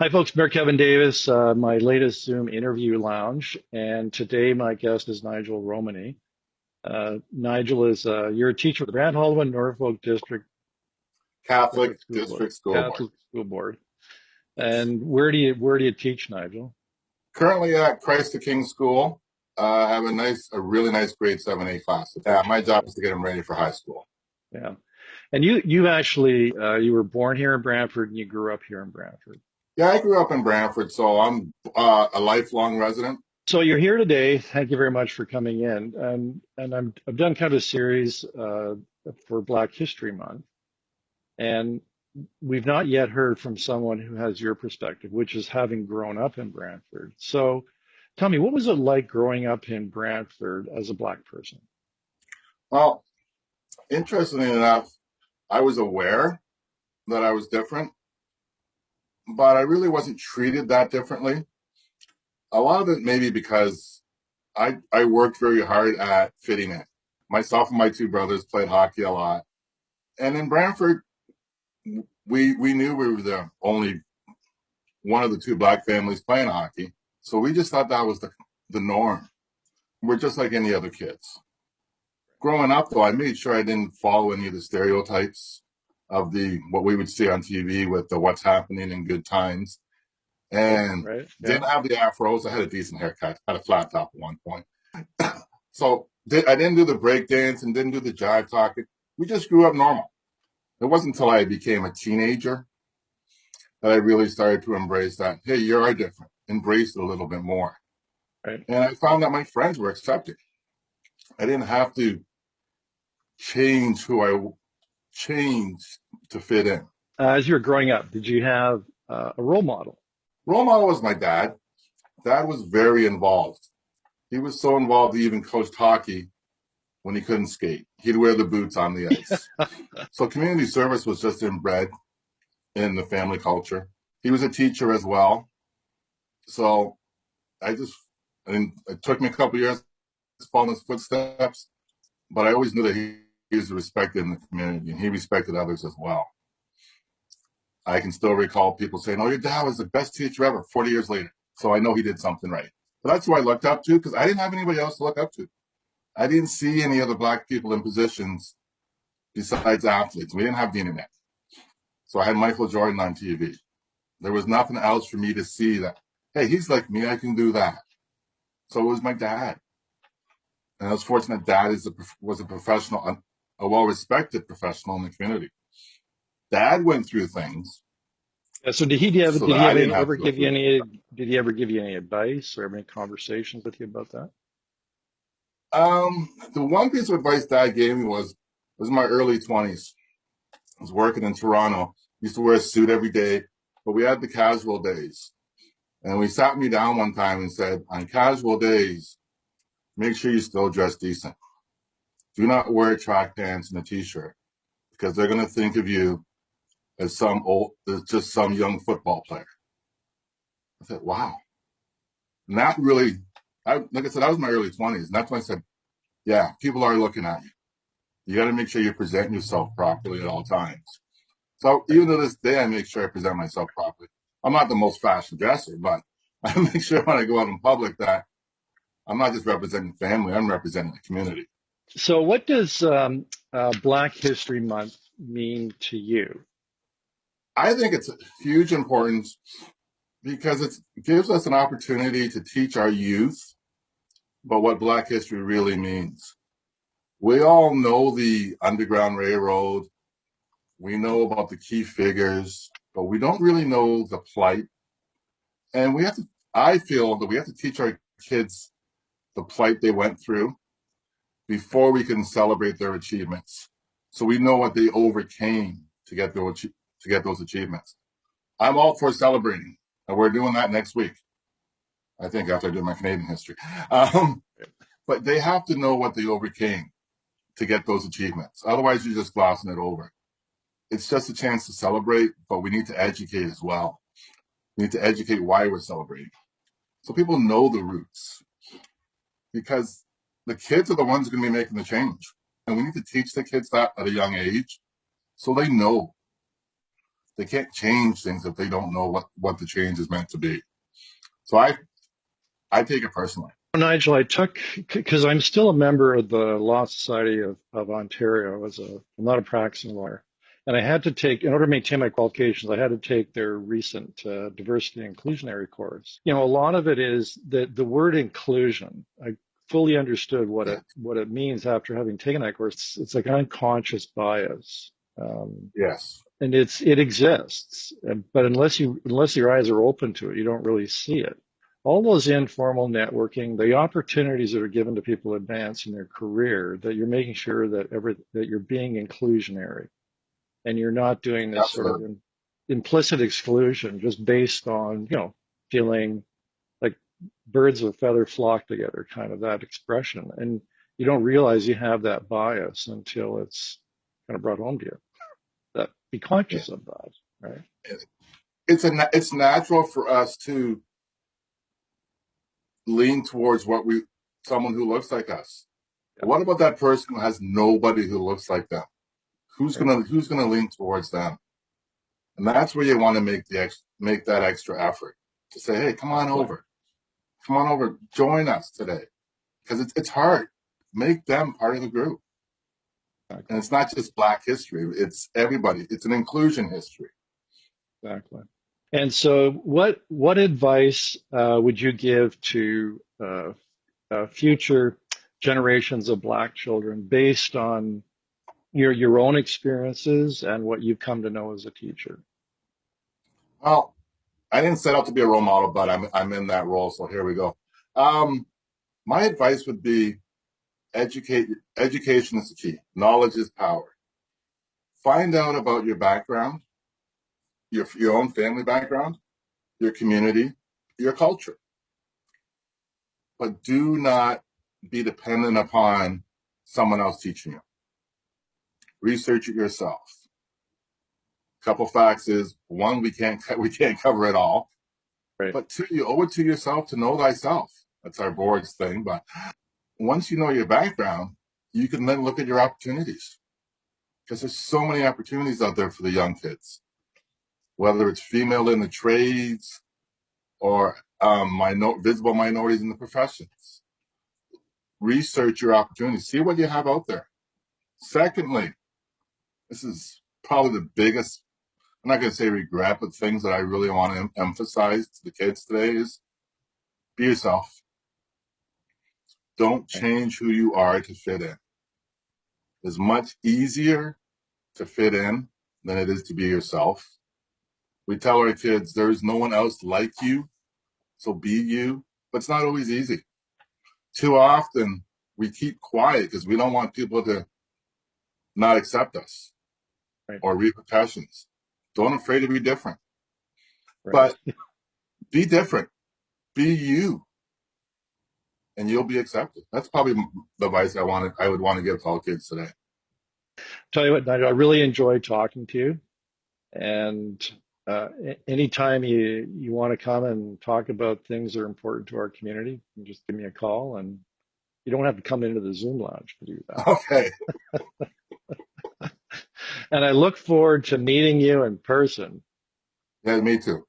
Hi, folks. Mayor Kevin Davis, my latest Zoom interview lounge. And today my guest is Nigel Romany. Nigel you're a teacher at the Brantford Norfolk Catholic Catholic School Board. District School Board. Catholic School Board. And where do you teach, Nigel? Currently at Christ the King School. I have a really nice grade 7A class. Yeah, my job is to get them ready for high school. Yeah. And you actually you were born here in Brantford and you grew up here in Brantford. Yeah, I grew up in Brantford, so I'm a lifelong resident. So you're here today. Thank you very much for coming in. I've done kind of a series for Black History Month. And we've not yet heard from someone who has your perspective, which is having grown up in Brantford. So tell me, what was it like growing up in Brantford as a Black person? Well, interestingly enough, I was aware that I was different, but I really wasn't treated that differently. A lot of it maybe because I worked very hard at fitting in. Myself and my two brothers played hockey a lot. And in Brantford, we knew we were the only one of the two Black families playing hockey. So we just thought that was the norm. We're just like any other kids. Growing up, though, I made sure I didn't follow any of the stereotypes of the what we would see on TV with the what's happening in good times. Right, And right, yeah. didn't have the afros. I had a decent haircut, had a flat top at one point. So I didn't do the break dance and didn't do the jive talking. We just grew up normal. It wasn't until I became a teenager that I really started to embrace that, hey, you're different, embrace it a little bit more. Right. And I found that my friends were accepting. I didn't have to change who I changed to fit in. As you were growing up, did you have a role model? Role model was my dad. Dad was very involved. He was so involved he even coached hockey when he couldn't skate. He'd wear the boots on the ice. So community service was just inbred in the family culture. He was a teacher as well. So I just, I mean, it took me a couple of years to follow in his footsteps, but I always knew that he was respected in the community and he respected others as well. I can still recall people saying, "Oh, your dad was the best teacher ever," 40 years later. So I know he did something right. But that's who I looked up to because I didn't have anybody else to look up to. I didn't see any other Black people in positions besides athletes. We didn't have the internet. So I had Michael Jordan on TV. There was nothing else for me to see that, hey, he's like me, I can do that. So it was my dad. And I was fortunate dad was a professional, a well-respected professional in the community. Dad went through things So did so he that I have didn't any have ever to go give you through it. any did he ever give you any advice or have any conversations with you about that? The one piece of advice Dad gave me was in my early 20s. I was working in Toronto. Used to wear a suit every day, but we had the casual days. And we sat me down one time and said, on casual days, make sure you still dress decent. Do not wear track pants and a t-shirt because they're going to think of you as just some young football player. I said, wow. And that really, like I said, that was my early 20s. And that's when I said, yeah, people are looking at you. You got to make sure you're presenting yourself properly at all times. So Right. even to this day, I make sure I present myself properly. I'm not the most fashion dresser, but I make sure when I go out in public that I'm not just representing family, I'm representing the community. So what does Black History Month mean to you? I think it's a huge importance because it gives us an opportunity to teach our youth about what Black history really means. We all know the Underground Railroad. We know about the key figures, but we don't really know the plight. And I feel that we have to teach our kids the plight they went through before we can celebrate their achievements. So we know what they overcame to get those achievements. I'm all for celebrating, and we're doing that next week. I think after I do my Canadian history, but they have to know what they overcame to get those achievements. Otherwise, you're just glossing it over. It's just a chance to celebrate, but we need to educate as well. We need to educate why we're celebrating, so people know the roots, because the kids are the ones going to be making the change, and we need to teach the kids that at a young age, so they know They can't change things if they don't know what the change is meant to be. So I take it personally. Nigel, I took, because I'm still a member of the Law Society of Ontario. I'm not a practicing lawyer. And I had to take, in order to maintain my qualifications, I had to take their recent diversity and inclusionary course. You know, a lot of it is that the word inclusion. I fully understood Yeah. what it means after having taken that course. It's like unconscious bias. Yes. And it exists, but unless your eyes are open to it, you don't really see it. All those informal networking, the opportunities that are given to people to advance in their career, that you're making sure that you're being inclusionary and you're not doing this sort of Absolutely. implicit exclusion just based on, feeling like birds of a feather flock together, kind of that expression. And you don't realize you have that bias until it's kind of brought home to you. That be Yeah. conscious of that, right? It's natural for us to lean towards someone who looks like us. Yeah, But what about that person who has nobody who looks like them? right. Who's gonna lean towards them? And that's where you want to make that extra effort to say, hey, Exactly. come on over, join us today, because it's hard. Make them part of the group, and Exactly. it's not just Black history; it's everybody. It's an inclusion history. Exactly. And so, what advice would you give to future generations of Black children based on your own experiences and what you've come to know as a teacher? Well, I didn't set out to be a role model, but I'm in that role, so here we go. Um, my advice would be educate. Education is the key. Knowledge is power. Find out about your background, your own family background, your community, your culture, but do not be dependent upon someone else teaching you. Research it yourself. Couple facts is one, we can't cover it all, Right. but two, you owe it to yourself to know thyself. That's our board's thing. But once you know your background, you can then look at your opportunities, because there's so many opportunities out there for the young kids, whether it's female in the trades or visible minorities in the professions. Research your opportunities. See what you have out there. Secondly, this is probably the biggest, I'm not going to say regret, but things that I really want to emphasize to the kids today is be yourself. Don't Right. change who you are to fit in. It's much easier to fit in than it is to be yourself. We tell our kids there is no one else like you, so be you, but it's not always easy. Too often we keep quiet because we don't want people to not accept us Right. or repercussions. Don't afraid to be different, Right. but be different, be you, and you'll be accepted. That's probably the advice I would want to give to all kids today. Tell you what, Nigel, I really enjoyed talking to you. And anytime you want to come and talk about things that are important to our community, you just give me a call, and you don't have to come into the Zoom lounge to do that. Okay. And I look forward to meeting you in person. Yeah, me too.